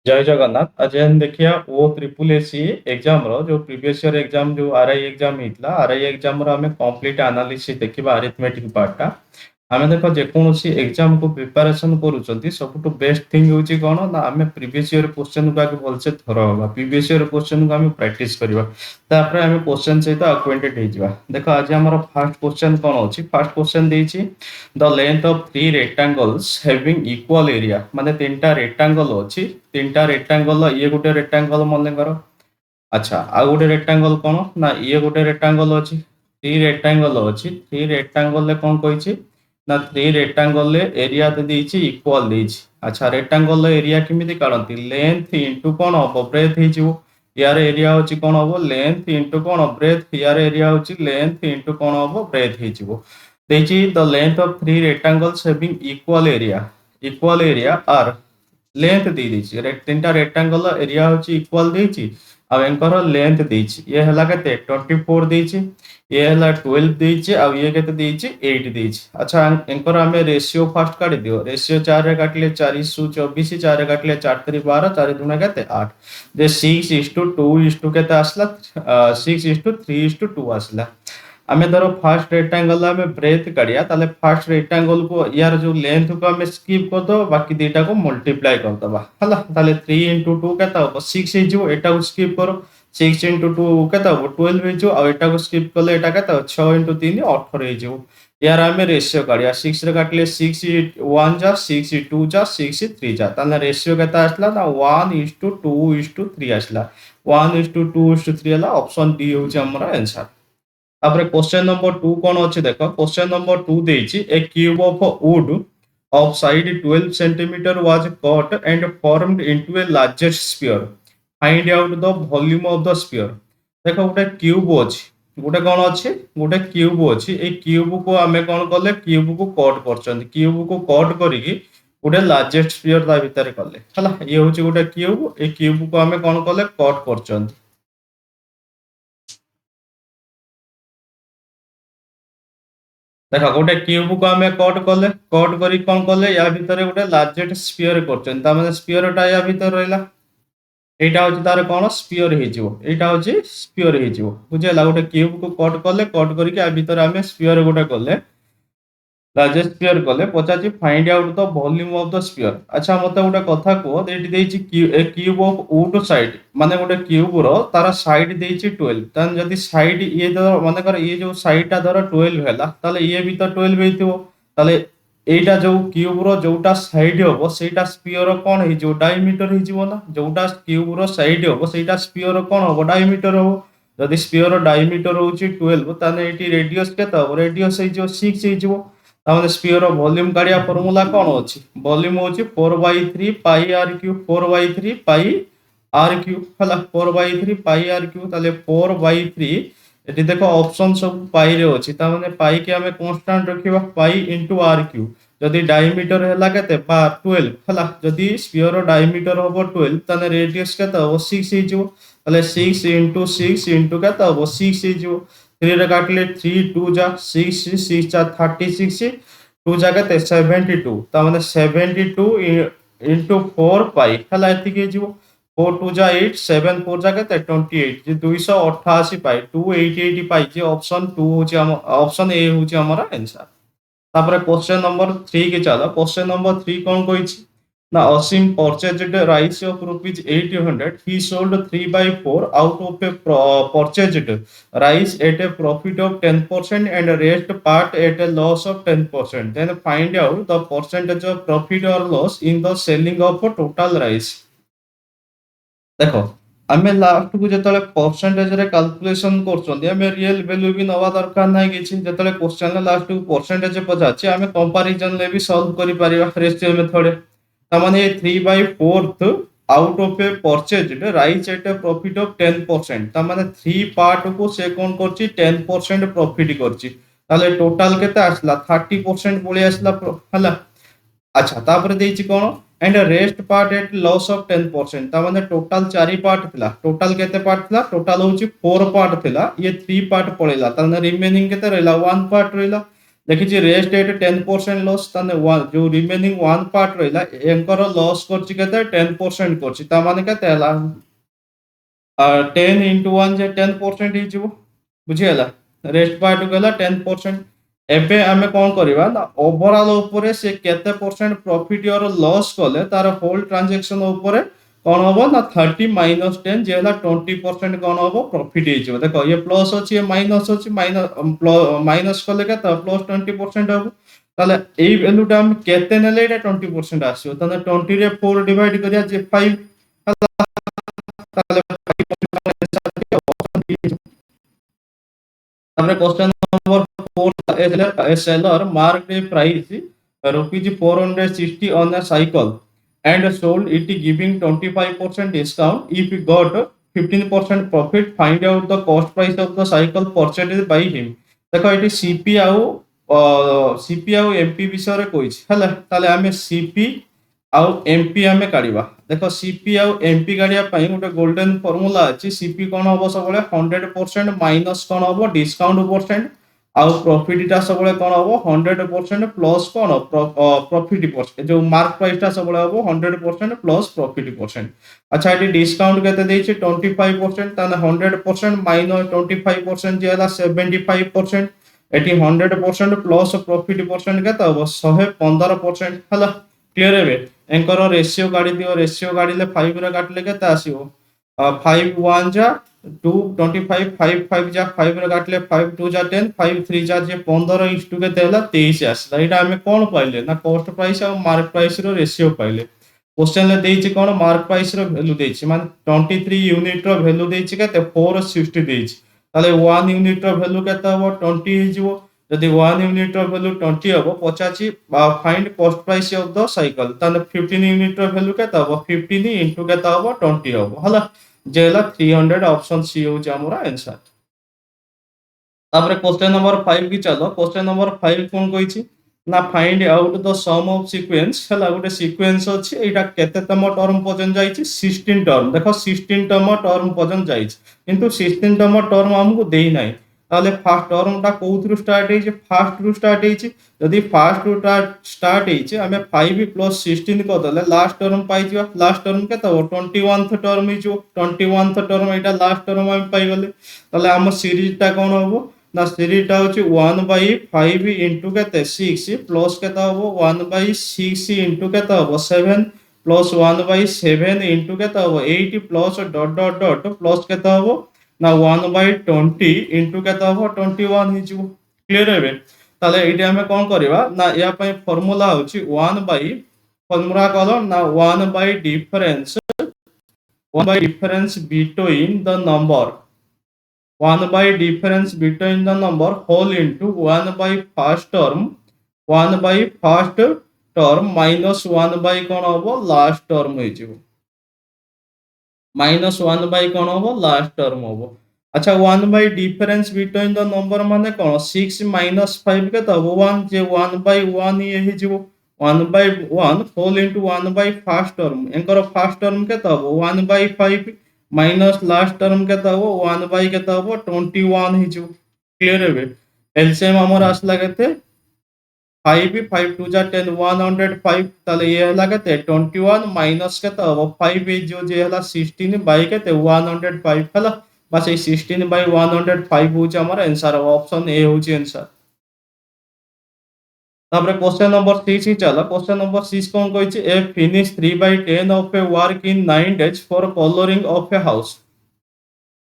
जय जगन्नाथ आज हम देखिए ओ ट्रिपल एसी एग्जाम रो जो प्रीवियस ईयर एग्जाम जो आरआई एग्जाम हितला आरआई एग्जाम रो हमें कंप्लीट एनालिसिस देखिबा अरिथमेटिक पार्टटा आमे देखो जेकोसी एग्जाम को प्रिपरेशन करूछंती सबटु बेस्ट थिंग होची कोन ना आमे प्रीवियस ईयर क्वेश्चन को आगे भलसे थरो होगा प्रीवियस ईयर क्वेश्चन को आमे प्रैक्टिस करबा तापर आमे क्वेश्चन सहित अक्वेंटेड हे जिबा देखो आज हमर फर्स्ट क्वेश्चन कोन होची फर्स्ट क्वेश्चन देची the length of three rectangles having equal area माने तीनटा रेक्टेंगल होची तीनटा रेक्टेंगल ये गोटे रेक्टेंगल मन करो अच्छा आ गोटे रेक्टेंगल कोन ना ये गोटे रेक्टेंगल अछि थ्री रेक्टेंगल अछि थ्री रेक्टेंगल ले कोन कहिछि ना थ्री रेक्टेंगल ले एरिया दे देछि इक्वल देछि अच्छा रेक्टेंगल ले एरिया किमिति काढंती लेंथ इनटू कोन हबो ब्रेथ हे जिवो यार एरिया होछि कोन हबो लेंथ इनटू कोन ब्रेथ यार एरिया होछि लेंथ इनटू कोन हबो ब्रेथ हे जिवो देछि the length of three rectangles having equal area are length दे देछि तीनटा रेक्टेंगल एरिया होछि इक्वल देछि आ एंकर लेंथ देछि ये हला केते 24 देछि ये हला 12 देछि आ ये केते देछि 8 देछि अच्छा एंकर हमें रेशियो फर्स्ट काढि दियो रेशियो 4 रे काटले 4:24 4 रे काटले 4 3 12 4 दूना केते 8 जे 6:2 केते आसला 6:3:2 आसला आमे धरो फर्स्ट रेक्टेंगल आमे ब्रेथ काढिया ताले फर्स्ट रेक्टेंगल को यार जो लेंथ को आमे स्किप कर दो बाकी दुईटा को मल्टीप्लाई कर दबा हला ताले 3:2 केता हो 6 हे जो एटा को स्किप करो 6:2 केता हो 12 हे जो आ एटा को स्किप करले एटा केता हो 6:3 18 हे जो यार आमे रेशियो काढिया 6 रे काटले 6 1 जा 6 2 जा 6 3 जा ताले रेशियो केता आसला ना 1:2:3 आसला 1:2:3 हला ऑप्शन डी होची हमरा आंसर तापर क्वेश्चन नंबर 2 कोन अछि देखो क्वेश्चन नंबर 2 देछि a cube of wood of side 12 centimeter was cut and formed into a largest sphere find out the volume of the sphere देखो गोटे क्यूब अछि गोटे कोन अछि गोटे क्यूब अछि ए क्यूब को हमें कोन करले क्यूब को कट करछन क्यूब को कट करिकि गोटे लार्जेस्ट स्फीयर ता भीतर करले हला ये होछि गोटे क्यूब ए क्यूब को हमें कोन करले कट करछन देखा गोटे क्यूब को आम कट कले कट करी कौन कले या भितर गोटे लार्जेस्ट स्पीयर कर स्पीयरटा या भितर रहा এইটা হচ্ছে তার কোন স্পিয়র ହେଇଯିବ এইটা হচ্ছে স্পিয়র ହେଇଯିବ বুঝিলা গোটে কিউব को कट कले कट करिके आ भितर आमे स्पियर गोटे कले लार्जेस्ट स्पियर कले पचाची find out the volume of the sphere अच्छा मते गोटे कथा को एटी देछि क्यूब ऑफ वुड साइड माने गोटे क्यूब रो तार साइड देछि 12 तन जदी साइड ये धर माने कर ये जो साइडटा धर 12 हैला ताले ये भी तो 12 हेतिबो ताले एटा जो क्यूब रो जोटा साइड हबो सेटा स्पियर कोन हे जो डायमीटर हे जीवो ना जोटा क्यूब रो साइड हबो सेटा स्पियर कोन हबो डायमीटर हबो जदी स्पियर डायमीटर होची 12 ताने एटी रेडियस केता हबो रेडियस हे जो 6 हे जीवो ताମାନେ ସ୍ପିୟର ଭଲ୍ୟୁମ କାଢିବା ଫର୍ମୁଲା କଣ ଅଛି ଭଲ୍ୟୁମ ହଉଛି 4/3 ପାଇ r କ୍ୟୁବ 4/3 ପାଇ r କ୍ୟୁବ ହେଲା 4/3 ପାଇ r କ୍ୟୁବ ତାହେଲେ 4/3 ଏଠି ଦେଖ ଅପସନ ସବୁ ପାଇ ରେ ଅଛି ତାମାନେ ପାଇ କି ଆମେ କନଷ୍ଟାଣ୍ଟ ରଖିବା ପାଇ * r କ୍ୟୁବ ଯଦି ଡାଇମିଟର ହେଲା କେତେ 12 ହେଲା ଯଦି ସ୍ପିୟର ଡାଇମିଟର ହବ 12 ତାହେଲେ ରେଡିୟସ କେତେ ହବ 6 ହେଇଯିବ ତାହେଲେ 6 * 6 * କେତେ ହବ 6 ହେଇଯିବ 3 रे काटले 3 2 जा 6 6 जा 36 2 जा केते 72 ता माने 72 into 4 पाई हला एति के जीवो 4 2 जा 8 7 4 जा केते 28 जे 288 पाई 288 पाई जे ऑप्शन 2 होची हम ऑप्शन ए होची हमरा आंसर तापर क्वेश्चन नंबर 3 के चलो क्वेश्चन नंबर 3 कोन कहिछि ना Asim purchased rice of rupees 800. He sold 3/4 out of a purchased rice at a profit of 10% and rest part at a loss of 10%. Then find out the percentage of profit or loss in the selling of a total rice. देखो आमे last को जतले percentage रे calculation करछोंदी आमे real value भी नवा दरकार नै किछि जतले क्वेश्चन लास्ट को परसेंटेज पजाछि आमे कंपैरिजन ले भी सॉल्व करि परिबा रेशियो मेथड तामाने 3/4 out of a purchased rice at a profit of 10% तामाने 3 पार्ट को से कोन करछि 10% प्रॉफिट करछि ताले टोटल केते आसला 30% बोली आसला हला अच्छा तापर देछि कोन and rest part at loss of 10% तामाने टोटल 4 पार्ट थिला टोटल केते पार्ट थिला टोटल होछि 4 पार्ट थिला ये 3 पार्ट पळेला ताने रिमेनिंग केते रहला 1 पार्ट रहला देखिए रेस्ट एट 10% लॉस ताने जो रिमेनिंग वन पार्ट रहिला एंकर लॉस करछि केते 10% करछि ता माने केते हला 10 into 1 जे 10% ही जिवो बुझियला रेस्ट पार्ट गला 10%। एबे आमे कोन करबा ना ओवरऑल ऊपर से केते परसेंट प्रॉफिट और लॉस कले तार होल ट्रांजैक्शन ऊपर कोन होबो ना 30 माइनस 10 जे हला 20% कोन होबो प्रॉफिट ही जिवो देखो ये प्लस अछि ये माइनस अछि माइनस कले के त प्लस 20% होबो ताले एई वैल्यूटा हम केते नेले एटा 20% आसीयो ताने 20 रे 4 डिवाइड करिया जे 5 ताले 5% हमने question number 4 a seller marked a price rupees 460 on a cycle and sold it giving 25% discount if he got 15% profit find out the cost price of the cycle purchased by him देखो ये CP आउ MP विषय कही है आम CP आउ MP आम काढ़ा देख सीपी आउ एमपी काढ़ा गोटे गोल्डन फर्मूला अच्छी सीपी कौन हम सब 100% माइनस कौन हम डिस्काउंट परसेंट आउ प्रॉफिट सब कौन हम 100% प्लस कौन प्रॉफिट परसेंट जो मार्क प्राइस सब हम 100% प्लस प्रॉफिट परसेंट। अच्छा ये डिस्काउंट के 25% 100% माइनस 25% जो है 75% एटी 100% प्लस प्रॉफिट परसेंट के 115% है क्लियर है एंकर रेशियो गाड़ी दियो रेशियो गाड़ी 5 रे काटले के आसीबो 5 1 जा 2 25 5 5 जा 5 रे काटले 5 2 जा 10 5 3 जा जे 15 इस टू के देला 23 आसला एटा हमें कोन पाइले ना कॉस्ट प्राइस और मार्क प्राइस रो रेशियो पाइले क्वेश्चन ले देछि कोन मार्क प्राइस रो वैल्यू देछि माने 23 यूनिट रो वैल्यू देछि के 460 देछि ताले 1 यूनिट रो वैल्यू केता हो 20 हे जिवो यदि 1 यूनिट रो वैल्यू 20 हो पचाची find cost price of the cycle ताले 15 यूनिट रो वैल्यू केता हो 15 इनटू केता हो 20 हो हला जेला 300 ऑप्शन सी हो जे हमरा आंसर। तापर क्वेश्चन नंबर 5 की चलो क्वेश्चन नंबर 5 कोन कहिछि ना find out the sum of sequence हला गोटे सीक्वेंस अछि एटा केते तम टर्म पर्यंत जाइछि 16 टर्म देखो 16 टर्म पर्यंत जाइछि किंतु 16 टर्म हमको देई नाही ताले फर्स्ट टर्म टा कोउथरु स्टार्ट हेछि फर्स्ट रु स्टार्ट हेछि यदि फर्स्ट रु स्टार्ट हेछि हमें 5 प्लस 16 को दले लास्ट टर्म पाइ जिवा लास्ट टर्म केते हो 21th टर्म हिजो 21th टर्म एटा लास्ट टर्म हम पाइ गले ताले हम सीरीज टा कोन होबो ना सीरीज होची 1/5 इंटू के 6 प्लस के 1/6 इंटू के 7 प्लस 1/7 इंटू के 8 plus dot dot dot plus के ना 1/20 इंटू के 21 ही क्लियर है ताले एटी हमें कौन करबा ना या पई फार्मूला होची 1 फार्मूला कलो ना 1 difference between the number 1 difference between the number whole into 1 first term minus 1 कौन हम लास्ट टर्म हो माइनस 1 कौन हम लास्ट टर्म हम। अच्छा 1 difference between the number माने कौन 6 minus 5 के 1 जे 1/1 ये हो 1/1 whole into 1 first term anchor first term के 1/5 माइनस लास्ट टर्म के 1 के 21 ही क्लियर है एलसीएम हमर आसला के 5 5 2 जा 10 105 ताले ये हला के 21 माइनस के 5 जो जे हला 16 बाय के 105 हला बस ए 16/105 हो हमर आंसर ऑप्शन ए हो आंसर। तापर क्वेश्चन नंबर 6 ही चला क्वेश्चन नंबर 6 कौन कहिछि A finish 3/10 of a work in 9 days for colouring of a house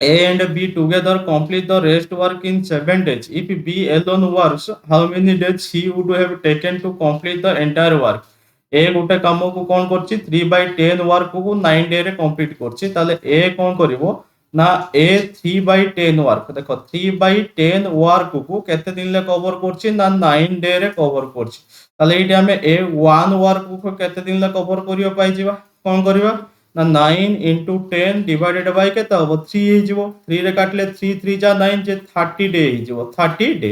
A and B together complete the rest work in 7 days. If B alone works, how many days he would have taken to complete the entire work? A गोटे काम को कौन करछि 3/10 work को 9 day रे complete करछि ताले A कौन करिवो ना A 3/10 वर्क देखो 3/10 वर्क को केते दिन ले कवर करछि ना 9 डे रे कवर करछि ताले एटी हमें A 1 वर्क को केते दिन ले कवर करियो पाइ जिवा कौन करिवा ना 9 इंटू 10 डिवाइडेड बाय के हम 3 हो 3 रे काटले 3 3 जा 9 जे 30 डे हो 30 डे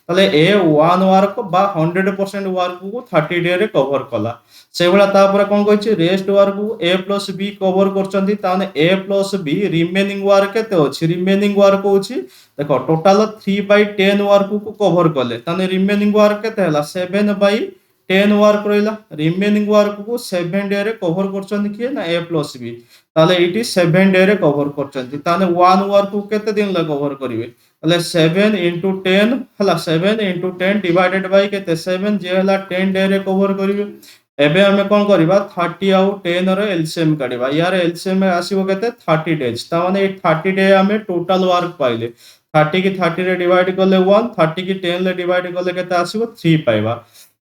ताले ए 1 वर्क बा 100% वर्क को 30 डे रे कवर कला से भला तापर कोन कहछि रेस्ट वर्क को ए प्लस बी कवर करचंती ताने ए प्लस बी रिमेनिंग वर्क केते अछि रिमेनिंग वर्क होछि देखो टोटल 3/10 वर्क को कवर कले ताने रिमेनिंग वर्क केते हला 7/10 वर्क रहिला रिमेनिंग वर्क को 7 डे रे कवर करचंती किए ना ए प्लस बी ताले इटी 7 डे रे कवर करचंती ताने 1 वर्क को केते दिन ला कवर करिवे ताले 7 into 10 हला 7 into 10 डिवाइडेड बाय केते 7 जे हला 10 डे रे कवर करिवे एबे हमें कोन करबा 30 आउ 10 रो एलसीएम काढिबा यार एलसीएम आसीबो केते 30 डेज ता माने 30 डे हमें टोटल वर्क पाइले 30 की 30 रे डिवाइड करले 1 30 की 10 रे डिवाइड करले केते आसीबो 3 पाइबा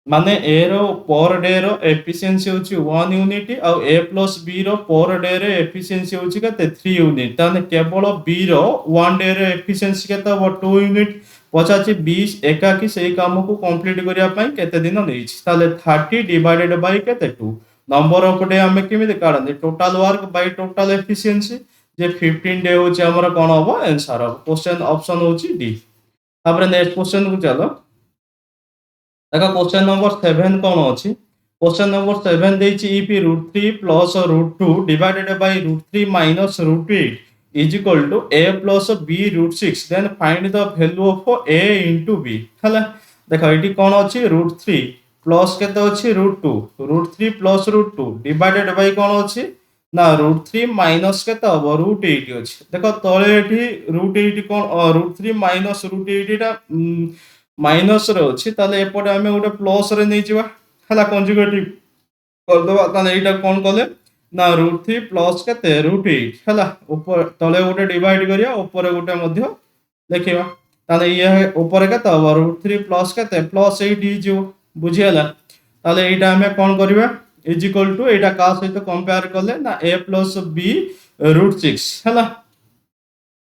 माने ए रो पर डे रो एफिशिएंसी होची 1 यूनिट आउ ए प्लस बी रो पर डे रे एफिशिएंसी होची केते 3 यूनिट ताने केवल बी रो 1 डे रे एफिशिएंसी केते हो 2 यूनिट पचाची 20 एकाकी सेही काम को कंप्लीट करिया पई केते दिन नेइछि ताले 30 डिवाइडेड बाय केते 2 नंबर ऑफ डे हमें केमिति काढंदे total work by total efficiency जे 15 डे होची हमर कोन होबो आंसर हो क्वेश्चन ऑप्शन होची डी तापर नेक्स्ट क्वेश्चन को चलो देखो क्वेश्चन नंबर 7 कौन अच्छी क्वेश्चन नंबर 7 देछि if √3 plus √2 divided by √3 minus √8 is equal to a plus b √6 then find the value of a into b हला देखो एटी कौन अच्छी √3 प्लस केते अच्छी √2 √3 प्लस √2 डिवाइडेड बाय कौन अच्छी ना √3 माइनस केते हबो √8 अछि देखो तळे एठी √8 कौन √3 माइनस √8 टा माइनस रे अछि ताले एपटे हमें गोटे प्लस रे नै जिवा हला कंजुगेटिव कर दबा ताले एटा कोन कले ना √3 प्लस केते √8 हला ऊपर तले गोटे डिवाइड करिया ऊपर गोटे मध्य देखिबा ताले ये ऊपर केते हबो √3 प्लस केते प्लस 8 जो बुझियला ताले एटा हमें कोन करबा इज इक्वल टू एटा का सहित कंपेयर करले ना a प्लस b √6 हला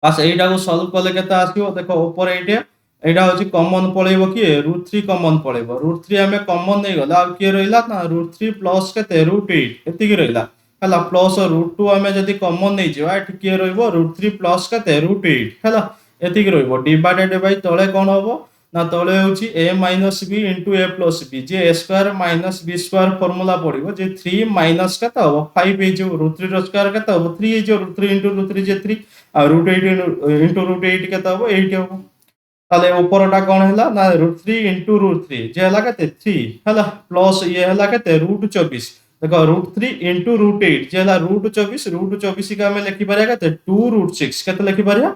बस एटा को सॉल्व करले केते आसीबो देखो ऊपर एटा एटा होची कॉमन पळेबो कि √3 कॉमन पळेबो √3 हमें कॉमन नै गला आ के रहिला ना √3 प्लस केते √8 एति कि रहिला हला प्लस √2 हमें जदी कॉमन नै जिवा एठी के रहइबो √3 प्लस केते √8 हला एति कि रहइबो डिवाइडेड बाय तळे कोन होबो ना तळे होची a - b * a + b जे a² - b² फार्मूला पडिबो जे 3 माइनस केते होबो 5 हे जो √3 रो स्क्वायर केते होबो 3 हे जो √3 * √3 जे 3 आ √8 * √8 केते होबो 8 होबो ताले ऊपरटा कोन हैला ना √3 * √3 जे हैला केते 3 हैला प्लस ये हैला केते √24 देखो √3 * √8 जे हैला √24 √24 का हमें लिखि परिया केते 2√6 केते लिखि परिया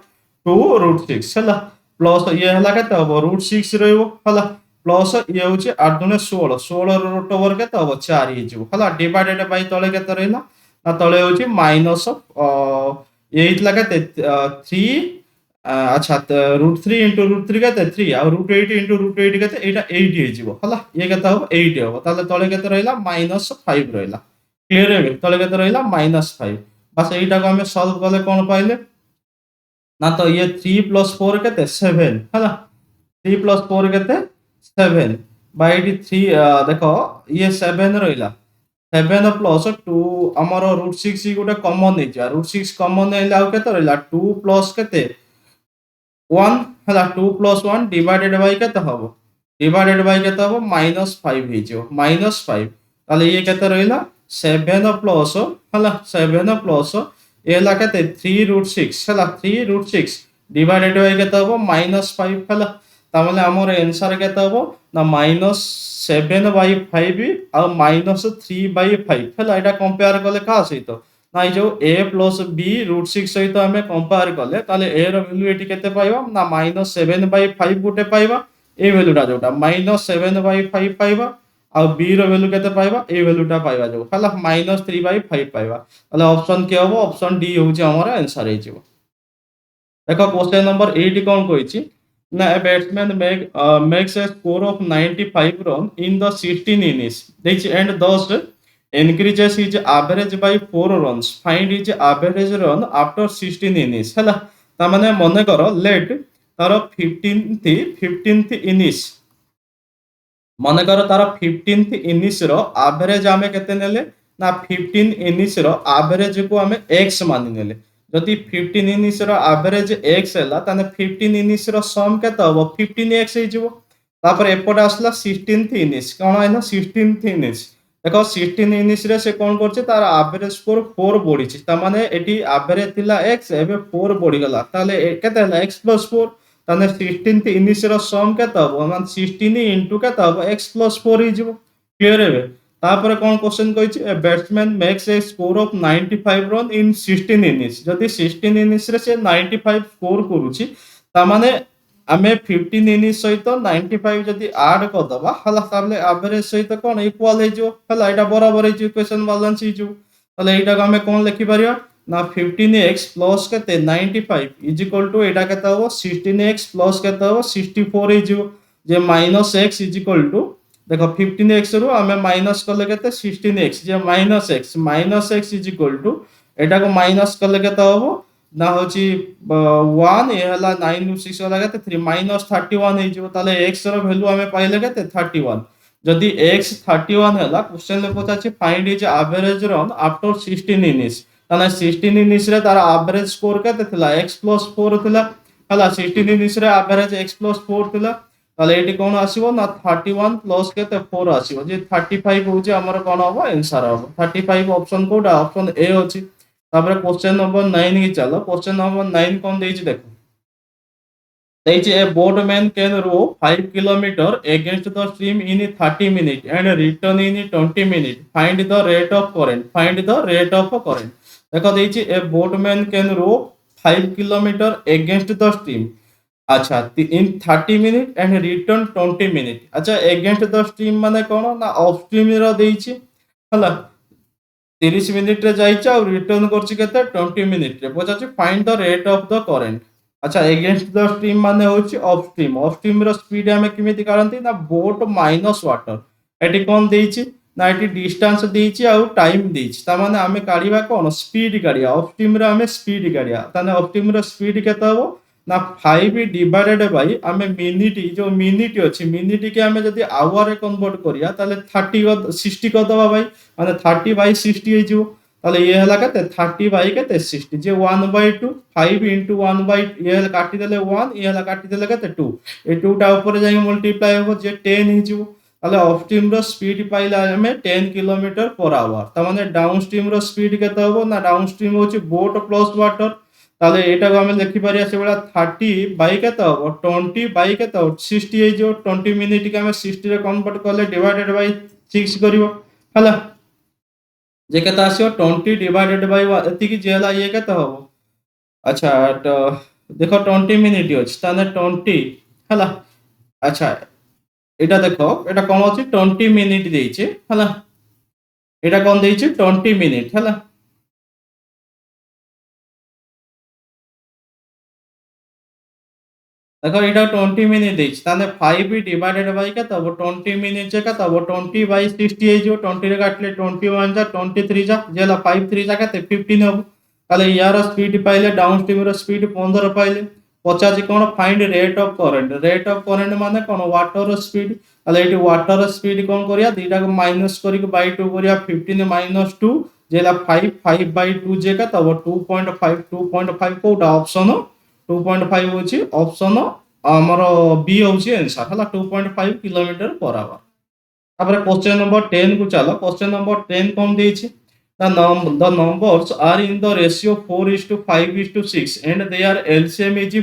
2√6 हैला प्लस ये हैला केते हबो √6 रहइबो हैला प्लस ये होची 8 * 16 16 रो रूट ओवर केते हबो 4 हे जिवो हैला डिवाइडेड बाय तळे केते रहइला ना तळे होची माइनस ये इतला केते 3 अच्छा √3 * √3 केते 3 आ √8 * √8 केते एटा 8 हे जिवो हला ये केते हबो 8 हबो ताले तळे केते रहइला -5 रहइला क्लियर हे तळे केते रहइला -5 बस एटा को हमें सॉल्व करले कोन पाइले ना तो ये 3 + 4 केते 7 हला 3 + 4 केते 7 बाय 3 देखो ये 7 रहइला 7 प्लस 2 हमर √6 गोटे कॉमन नै जा √6 कॉमन नै लाउ केते रहइला 2 प्लस केते 1 हला 2 + 1 डिवाइडेड बाय केते हबो डिवाइडेड बाय केते हबो -5 हे जो -5 ताले ये केते रहइला 7 प्लस हला 7 प्लस एला केते 3√6 हला 3√6 डिवाइडेड बाय केते हबो -5 हला तामले हमर आंसर केते हबो ना -7/5 आ -3/5 हला एटा कंपेयर करले का सहित ना जो a + b √6 सहित हमें कंपेयर करले ताले a रो वैल्यू एटी केते पाइबा ना -7/5 गोटे पाइबा ए वैल्यूटा जोटा -7/5 पाइबा आ b रो वैल्यू केते पाइबा ए वैल्यूटा पाइबा जो हला -3/5 पाइबा हला ऑप्शन के हबो ऑप्शन डी होची हमर आंसर हे जिवो देखो क्वेश्चन नंबर 8 कोन कहिछि ना a batsman makes a score of 95 run in the 16 innings and thus increases his average by 4 runs find his average run after 16 innings हला ता माने मने करो लेट तार 15th innings मने करो तार 15th innings रो एवरेज आमे केते नेले ना 15 इनिस रो एवरेज को आमे x मानि नेले जदि 15 इनिस रो एवरेज x हैला ताने 15 इनिस रो सम केते हबो 15x हे जिवो तापर एपटे आसला 16th इनिस कोन हैला 16th इनिस देखो 16 इनिस रे से कोन करছে तार एवरेज स्कोर 4 बढ़िछि ता माने एटी एवरेज थिला x एबे 4 बढ़ि गला ताले केते हैला x + 4 ताने 16th इनिस रो सम केते हबो माने 16 इनटू केते हबो x + 4 हे जिवो क्लियर हेबे तापर कोन क्वेश्चन कहिछि a batsman makes a score of 95 run in 16 innings जदि 16 इनिस रे से 95 स्कोर करूछि ता माने आमे 15 इनिस सहित 95 जदि ऐड कर दबा हला ताले एवरेज सहित कोन इक्वल हे जो हला एटा बराबर हे जो इक्वेशन बैलेंस हे जो ताले एटा को आमे कोन लिखि परिया ना 15x प्लस केते 95 इज इक्वल टू एटा केते हो 16x प्लस केते हो 64 हे जो जे minus x is equal to देखो 15x रो आमे माइनस करले केते 16x जे minus x is equal to एटा को माइनस करले केते होबो ना होची 1 ए हला 9 6 वाला केते 3 माइनस 31 हे जो ताले x रो वैल्यू आमे पाइले केते 31 जदि x 31 हला क्वेश्चन ले पचाछि find is average run after 16 innings ताने 16 इनिस रे तार एवरेज स्कोर केते थिला x + 4 थिला हला 16 इनिस रे एवरेज x + 4 थिला ताले एटी कोन आसीबो ना 31 प्लस केते 4 आसीबो जे 35 होउची हमर कोन हबो आंसर हबो 35 ऑप्शन कोडा ऑप्शन ए होची तापर क्वेश्चन नंबर 9 की चलो क्वेश्चन नंबर 9 कोन देइची देखो देइची a boatman can row 5 kilometre against the stream in 30 minute and return in 20 minute find the rate of current देखो देइची a boatman can row 5 kilometre against the stream अच्छा in 30 minute and return 20 minute अच्छा against the stream माने कोन ना of stream रो देइची हला 30 minute रे जाइचा और रिटर्न करछि केते 20 मिनिट रे पचाछि find the rate of the current अच्छा अगेंस्ट द स्ट्रीम माने होछि ऑफ स्ट्रीम रो स्पीड हमें किमिति करंती ना बोट माइनस वाटर एटी कोन देइची ना एटी डिस्टेंस देइची और टाइम देइची ता माने हमें काढिबा कोन स्पीड काढिया ऑफ स्ट्रीम रे हमें स्पीड काढिया ताने ऑफ स्ट्रीम रो स्पीड केते हबो ना 5 डिवाइडेड बाय आमे मिनिट जो मिनिट अछि मिनिट के आमे जदी आवर रे कन्वर्ट करिया ताले 30 60 कर दबा भाई माने 30 बाय 60 हे जो ताले ये हला केते 30 बाय केते 60 जे 1/2 5 * 1 बाय ये हला काटि देले 1 ये हला काटि देले केते 2 ए 2 टा ऊपर जाई मल्टीप्लाई हो जे 10 हे जो ताले ऑफ स्ट्रीम रो स्पीड पाइला हमें 10 किलोमीटर पर आवर ता माने डाउन स्ट्रीम रो स्पीड केते होबो ना डाउन स्ट्रीम होची बोट प्लस वाटर ताले एटा को हमें लिखि पारिया से बेला 30 बाय केते हो 20 बाय केते हो 60 हे जो 20 मिनिट के हमें 60 रे कन्वर्ट करले डिवाइडेड बाय 6 करिवो हला जे केते आसियो 20 डिवाइडेड बाय एति की जेला ये केते हो अच्छा तो देखो 20 मिनिट अछि ताने 20 हला अच्छा एटा देखो एटा कोन अछि 20 मिनिट देइछे हला एटा कोन देइछे 20 मिनिट हला देखो एटा 20 मिनिट देइछ ताने 5 डिवाइडेड बाय के तब 20 मिनिट जे का तब 20 बाय 60 हे जो 20 रे काटले 21 जा 23 जा जेला 5 3 जा के 15 हो ताले यार स्पीड पाइले डाउन स्ट्रीम रो स्पीड 15 पाइले 50 कोन फाइंड रेट ऑफ करंट माने कोन वाटर स्पीड ताले एटी वाटर स्पीड कोन करिया दीटा को माइनस करी के बाय 2 करिया 15 - 2 जेला 5 बाय 2 जे का तब 2.5 कोटा ऑप्शन 2.5 होची ऑप्शन हमर बी होची आंसर हला 2.5 किलोमीटर पर आवर तापर क्वेश्चन नंबर 10 को चलो क्वेश्चन नंबर 10 कोन देछि the numbers are in the ratio 4:5:6 and their LCM is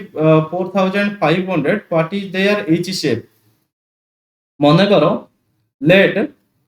4500 what is their each shape मने करो लेट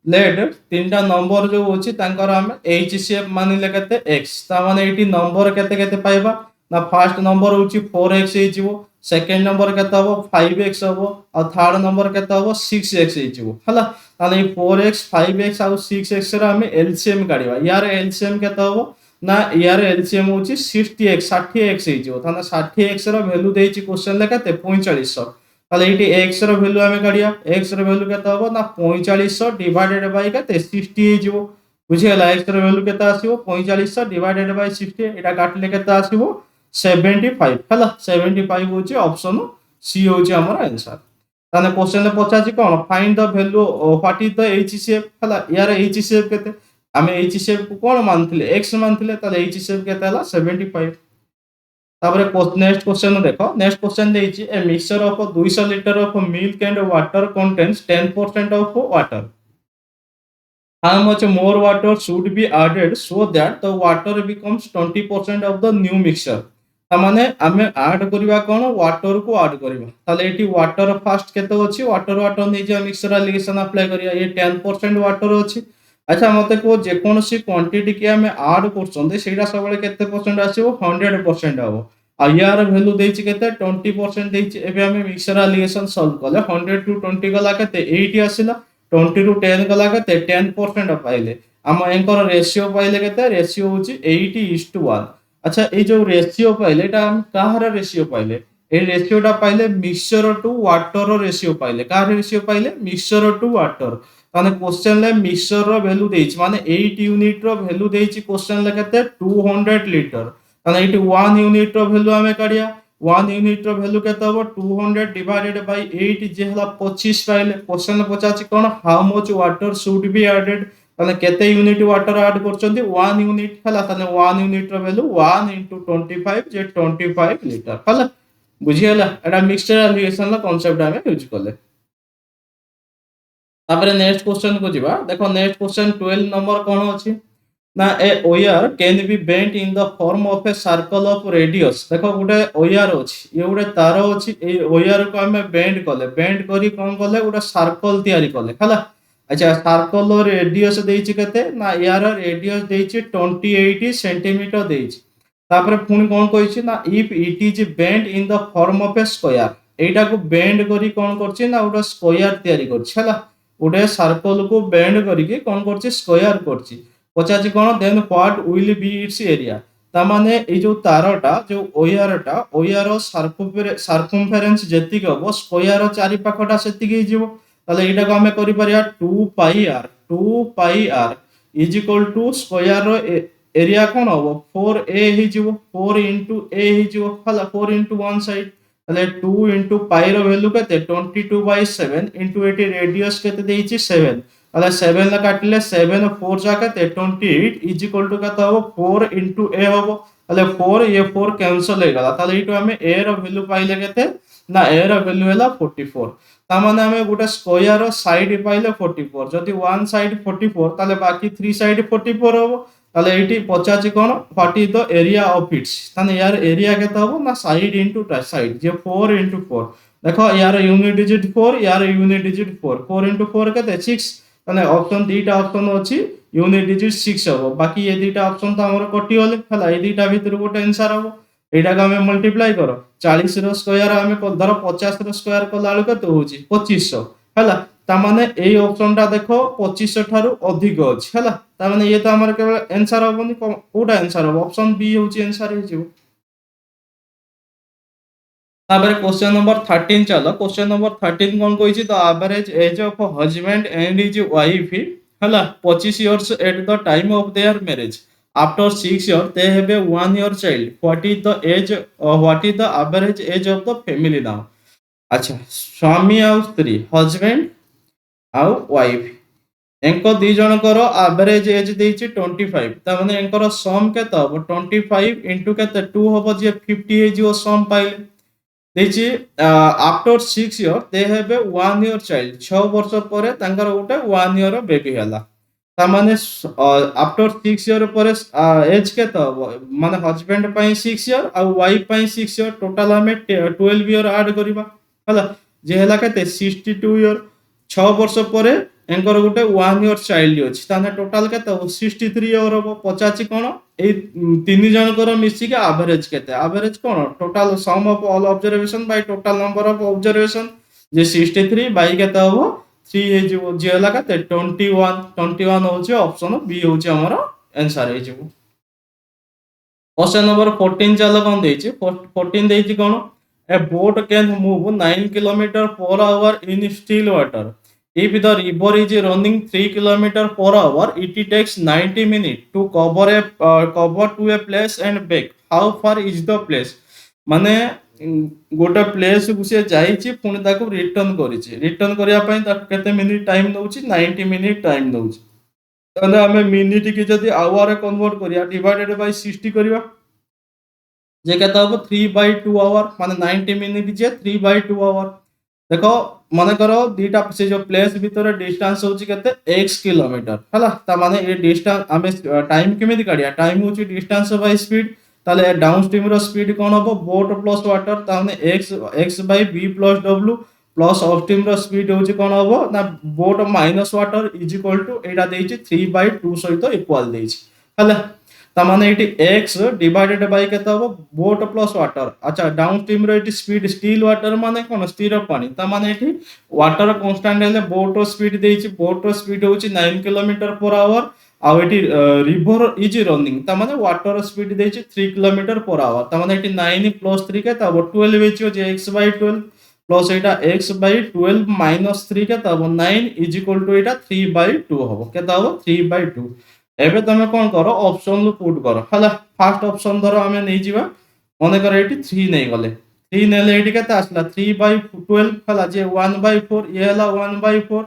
लेट तीनटा नंबर जो होची तांकर हम एच शेप मानिले केते x ता माने एटी नंबर केते केते पाइबा ना फर्स्ट नंबर होची 4x हे जिवो सेकंड नंबर केते हबो 5x हबो और थर्ड नंबर केते हबो 6x हे जिवो हला ताले 4x 5x और 6x रा हम एलसीएम काढिबा यार एलसीएम केते हबो ना यार एलसीएम होची 60x 60x हे जिवो ताने 60x रा वैल्यू देइची क्वेश्चन ले केते 4500 ताले एटी x रा वैल्यू हमें काढिया x रा वैल्यू केते हबो ना 4500 डिवाइडेड बाय केते 60 हे जिवो बुझियला x रा वैल्यू केते आसीबो 4500 डिवाइडेड बाय 60 एटा काटले केते आसीबो 75 हला 75 होची ऑप्शन सी होची हमर आंसर ताने क्वेश्चन ले पचाची कोन find the value what is the H shape हला यार एच शेप केते आमे HCF को कोन मानथिले x मानथिले ताले HCF केते हला 75। तापरे नेक्स्ट क्वेश्चन देखो। नेक्स्ट क्वेश्चन देइछि a mixture of 200 litre of milk and water contains 10% of water. How much more water should be added so that the water becomes 20% of the new mixture? तामाने आमे add करिवा कोन water को add करिवा ताले eighty water fast केते अछि water water नै जे mixture allegation apply करिया ये 10% water अछि। अच्छा मते को जे कोनसी क्वांटिटी के आमे ऐड करछन्ते सेटा सबले केते परसेंट आसीबो 100% आबो। आ यार वैल्यू देछि केते 20% देछि। एबे आमे मिक्सचर एलिगेशन सॉल्व कले 100 टू 20 गला केते 80 आसीला 20 टू 10 गला केते 10% पाइले। हम एंकर रेशियो पाइले केते रेशियो होछि 80:1। अच्छा ए जो रेशियो पाइले एटा हम काहर रेशियो पाइले ए रेशियोटा पाइले मिक्सचर टू वाटर रेशियो पाइले काहर रेशियो पाइले मिक्सचर टू वाटर। ताने क्वेश्चन ले मिक्सचर रो वैल्यू देछि माने 8 यूनिट रो वैल्यू देछि क्वेश्चन ले केते 200 लीटर। ताने एटी 1 यूनिट रो वैल्यू हमें काढिया 1 यूनिट रो वैल्यू केते हो 200 डिवाइडेड बाय 8 जे हला 25 पाइले। क्वेश्चन पचाछि कोन how much water should be added ताने केते यूनिट वाटर ऐड करछन्ती 1 यूनिट हला ताने 1 यूनिट रो वैल्यू 1 into 25 जे 25 लीटर हला बुझियला। एटा मिक्सचर एलिगेशन ला कांसेप्ट हमें यूज करले। तापरे नेक्स्ट क्वेश्चन को जिबा देखो। नेक्स्ट क्वेश्चन 12 नंबर कोन अछि ना a wire can be bent in the form of a circle of radius. देखो गोटे ओयर अछि ये गोटे तार अछि ए ओयर को हमें बेंड कले बेंड करी कोन कले गोटे सर्कल तयारी कले हला। अच्छा सर्कल रेडियस देछि केते ना यार रेडियस देछि 28 सेंटीमीटर देछि। तापरे पुनी कोन कहिछि ना if it is bend in the form of A square एटा को बेंड करी कोन करछि ना गोटे स्क्वायर तयारी करछि हला। गोटे सर्कल को बेंड करिके कोन करछि स्क्वायर करछि। पचाछि कोन then what will be its area. ता माने ए जो तारटा जो ओयर सर्कमफेरेंस जेतिक हबो स्क्वायर चारि पाखटा सेतिक हि जिवो। ताले एटा को हमें करि परिया 2 pi R is equal to square रो एरिया कोन हबो 4a हि जिवो 4 into a हि जिवो हला 4 into वन साइड ताले 2 into पाई रो वैल्यू केते 22/7 into एटी रेडियस केते देइछि 7 ताले 7 ला काटिले 7 4 जा केते 28 इज इक्वल टू केते हबो 4 into a हबो ताले 4 ये 4 कैंसिल हे गला ताले इटो हमें a रो वैल्यू पाइले केते ना a रो वैल्यू हैला 44। ता माने हमें गोटे स्क्वायर रो साइड पाइले 44 जदि वन साइड 44 ताले बाकी 3 साइड 44 हबो ताले एटी पचाछि कोन what is the area of its ताने यार एरिया केते हबो ना साइड इनटू साइड जे 4 into 4 देखो यार यूनिट डिजिट 4 यार यूनिट डिजिट 4 4 into 4 केते 6 ताने ऑप्शन दीटा ऑप्शन अछि यूनिट डिजिट 6 हबो बाकी ये दीटा ऑप्शन तो हमर कटि गले हला ए दीटा भीतर गोटे आंसर हबो। एटा को हमें मल्टीप्लाई करो 40 रो स्क्वायर हमें धर 50 रो स्क्वायर कला आलु केते होछि 2500 हला। ता माने ए ऑप्शन टा देखो 2500 थारु अधिक अछि हला। ता माने ये तो हमर केवल आंसर हबोनी कोडा आंसर हबो ऑप्शन बी होछि आंसर हि जिवो। तापर क्वेश्चन नंबर 13 चलो। क्वेश्चन नंबर 13 कोन कहिछि the average age of husband and his wife हला 25 years at the time of their marriage after 6 years they have a 1 year child what is the average age of the family now. अच्छा स्वामी और स्त्री husband आउ wife एंको दी जनकर average age देछि 25 ता माने एंकर सम केते हबो 25 into केते 2 हबो जे 50 हे जिवो सम पाइले देछि। After 6 year they have a 1 year child 6 वर्ष परे तांकर गोटे 1 ईयर बेबी हला। ता माने आफ्टर 6 इयर परे एज केते हबो माने हस्बैंड पई 6 इयर आ वाइफ पई 6 इयर टोटल हमें 12 इयर ऐड करिबा हला जे हला केते 62 इयर 6 वर्ष परे एंकर गोटे 1 ईयर चाइल्ड अछि ताने टोटल केते 63 ईयर हबो। पचाछि कोन ए तीन जनकर मिसी के एवरेज केते एवरेज कोन total sum of all observation by total number of observation जे 63 बाय केते हबो 3 हे जिवो जे हला केते 21 होछि ऑप्शन बी होछि हमर आंसर हे जिवो। क्वेश्चन नंबर 14 चलो कोन देछि 14 देछि कोन a boat can move 9 kilometer per hour in still water if the river is running 3 kilometer per hour it takes 90 minutes to cover to a place and back how far is the place माने गोटे place को से जाइछि पुनी ताको return करिछि return करिया पई ता केते मिनिट टाइम नउछि 90 मिनिट टाइम नउछि। ताहले आमे मिनिट की जदि आवर कन्वर्ट करिया डिवाइडेड बाय 60 करिया जे केते हबो 3/2 आवर माने 90 मिनिट जे 3/2 आवर देखो मन करो दीटा से जो प्लेस भितर डिस्टेंस होची केते x किलोमीटर हला ता माने ए डिस्टेंस आमे टाइम केमिति काढिया टाइम होची डिस्टेंस बाय स्पीड ताले डाउन स्ट्रीम रो स्पीड कोन हबो बोट प्लस वाटर ता माने x by b plus w plus upstream रो स्पीड होची कोन हबो ना boat minus water is equal to एटा देइची 3/2 सहित इक्वल देइची हला तामाने एटी x डिवाइडेड बाय केते हबो बोट प्लस वाटर अच्छा डाउन स्ट्रीम रो एटी स्पीड स्टिल वाटर माने कोन स्थिर पानी तामाने एटी वाटर कांस्टेंट हेले बोट रो स्पीड देइची बोट रो स्पीड होची 9 किलोमीटर पर आवर आ एटी रिवर इज रनिंग तामाने वाटर स्पीड देइची 3 किलोमीटर पर आवर तामाने एटी 9 प्लस 3 केते हबो 12 हेचियो जे x बाय 12 प्लस एटा x बाय 12 माइनस 3 केते हबो 9 इज इक्वल टू एटा 3/2 हबो केते हबो 3/2 एबे तमे कोन करो ऑप्शन लो पुट करो हला फर्स्ट ऑप्शन धरो हमें नै जिबा मने कर एटी 3 नै गले 3 नेले एटी केते आसला 3/12 हला जे 1/4 ये हला 1/4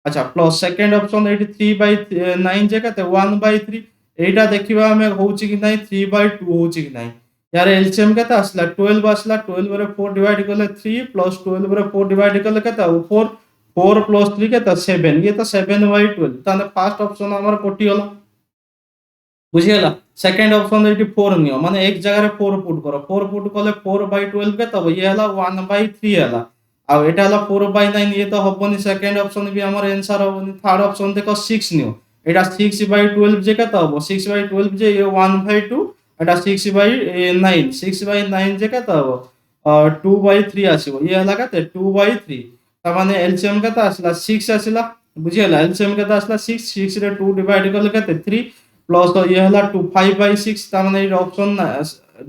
अच्छा प्लस सेकंड ऑप्शन एटी 3/9 जे केते 1/3 एटा देखिबा हमें होउची कि नै 3/2 होउची कि नै यार एलसीएम केते आसला 12 आसला 12 रे 4 डिवाइड करले 3 प्लस 12 रे 4 डिवाइड करले केते 4 4 प्लस 3 केते 7 ये तो 7/12 ताने फर्स्ट ऑप्शन हमर कोटी होला बुझिगला सेकंड ऑप्शन एटी 4 नियो माने एक जगह रे 4 पुट करो 4 पुट कले 4/12 के तब ये हला 1/3 हला आ एटा हला 4/9 ये तो हबनी सेकंड ऑप्शन भी हमर आंसर हबनी थर्ड ऑप्शन देखो 6 नियो एटा 6/12 जे के तब 6/12 जे ये 1/2 एटा 6/9 6/9 जे के तब 2/3 आसीबो ये हला केते 2/3 त माने एलसीएम केते आसला 6 आसला बुझिगला एलसीएम केते आसला 6 6 रे 2 डिवाइड करले केते 3 प्लस तो ये हला 2 5/6 ता माने ये ऑप्शन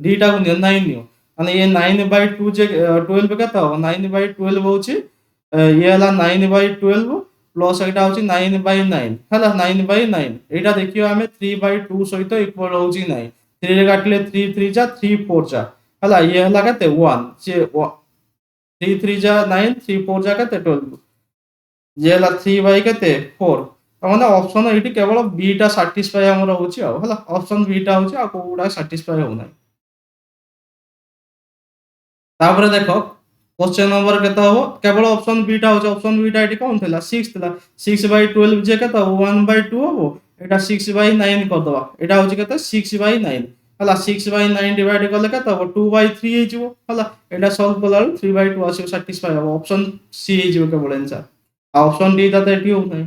डी टा को 9 नियो माने ये 9/2 जे 12 केता हो 9/12 होची ये हला 9/12 प्लस एटा होची 9/9 हला 9/9 एटा देखियो हमें 3/2 सहित इक्वल होची 9 3 रे काटले 3 3 जा 3 4 जा हला ये हला केते 1 जे 3 3 जा 9 3 4 जा केते 12 जे हला 3 बाय केते 4 ମାନେ ଅପସନ ଏଇଠି କେବଳ B ଟା ସାଟିସ୍ଫାଏ ଆମର ହଉଛି ଆଉ ହେଲା ଅପସନ B ଟା ହଉଛି ଆଉ କୋଉଗୁଡା ସାଟିସ୍ଫାଏ ହଉନାହିଁ ତାପରେ ଦେଖ क्वेश्चन नंबर केते हबो केवल ऑप्शन बी टा होचे ऑप्शन बी टा एटी कोन थिला 6 थिला 6/12 जे केते 1/2 हबो एटा 6/9 कर दबा एटा होचे केते 6/9 हला 6/9 डिवाइड करले केते हबो 2/3 हे जिवो हला एटा सॉल्व करला 3/2 आसी सैटिस्फाई हबो ऑप्शन सी हे जिवो केवल आंसर ऑप्शन डी ता एटी हो नै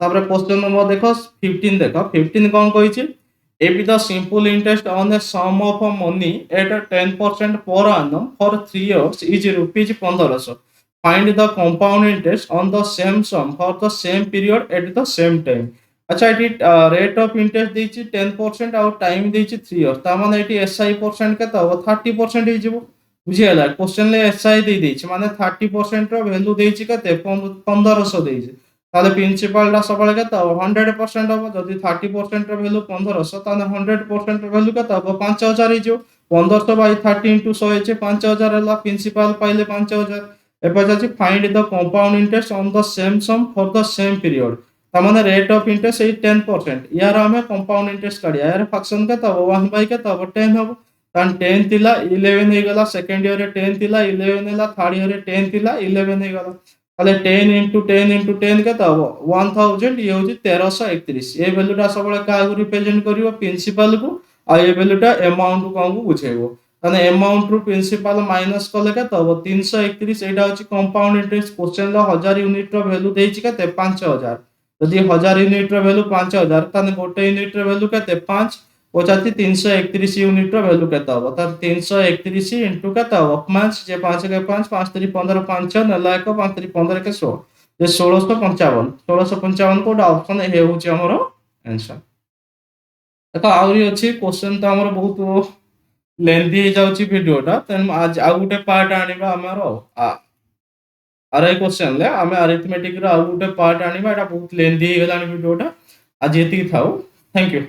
तापर क्वेश्चन नंबर देखो 15 देखो 15 कौन कहिछि if the simple interest on the sum of money at 10% per annum for 3 years is rupees 1500 find the compound interest on the same sum for the same period at the same time अच्छा eighty rate of interest देछि 10% और time देछि 3 years ता माने eighty SI percent केता हो 30% हे जिवो बुझियला question ले SI दे देछि माने 30% रो वैल्यू देछि केते 1500 देछि ताले प्रिंसिपल टा सबले केता 100% हो जदी 30% रो वैल्यू 1500 ताले 100% रो वैल्यू केता हो 5000 हे जो 1500 बाय 30 * 100 हे 5000 हला प्रिंसिपल पाइले 5000 एबे जाछि find the compound interest on the same sum for the same period ता माने रेट ऑफ इंटरेस्ट ए 10% यार हमें कंपाउंड इंटरेस्ट काढिया यार फंक्शन केता हो 1 बाय केता हो 10 हो तान 10 थिला 11 हे गला सेकंड ईयर रे 10 थिला 11 हेला थर्ड ईयर रे 10 थिला 11 हे गला তাহলে 10 * 10 * 10 কেতে হবো 1000 ইয়ে হচ্ছে 1331 এই ভ্যালুটা সবলে কাগু রিপ্রেজেন্ট করিব প্রিন্সিপাল কু আর এই ভ্যালুটা অ্যামাউন্ট কু আমকু বুঝাইবো তাহলে অ্যামাউন্ট রু প্রিন্সিপাল মাইনাস করলে কেতে হবো 331 এটা হচ্ছে কম্পাউন্ড ইন্টারেস্ট কোশ্চেন র 1000 ইউনিট র ভ্যালু দেইছি কেতে 5000 যদি 1000 ইউনিট র ভ্যালু 5000 তাহলে গোটে ইউনিট র ভ্যালু কেতে 5 পচাতি 331 ইউনিট র ভ্যালু কেতে হবো তার 331 ইনটু কেতে হবো 5 যে 5 কে 5 5 3 15 5 নেলা 1 5 3 15 के 16 যে 1655 কোটা অপশন এ হচ্ছে আমার आंसर দেখো আউরি ଅଛି क्वेश्चन তো আমার বহুত লেন্থি হই যাଉଛି ভিডিওটা তেন আজ ଆଉ ଗୋଟେ পার্ট আনিবা আমার আর এই क्वेश्चन লে আমি अरिथमेटिक ର ଆଉ ଗୋଟେ পার্ট আনিবা এটা বহুত লেন্থি হই গলানি ভিডিওটা আজ এতিকি থাও থ্যাংক ইউ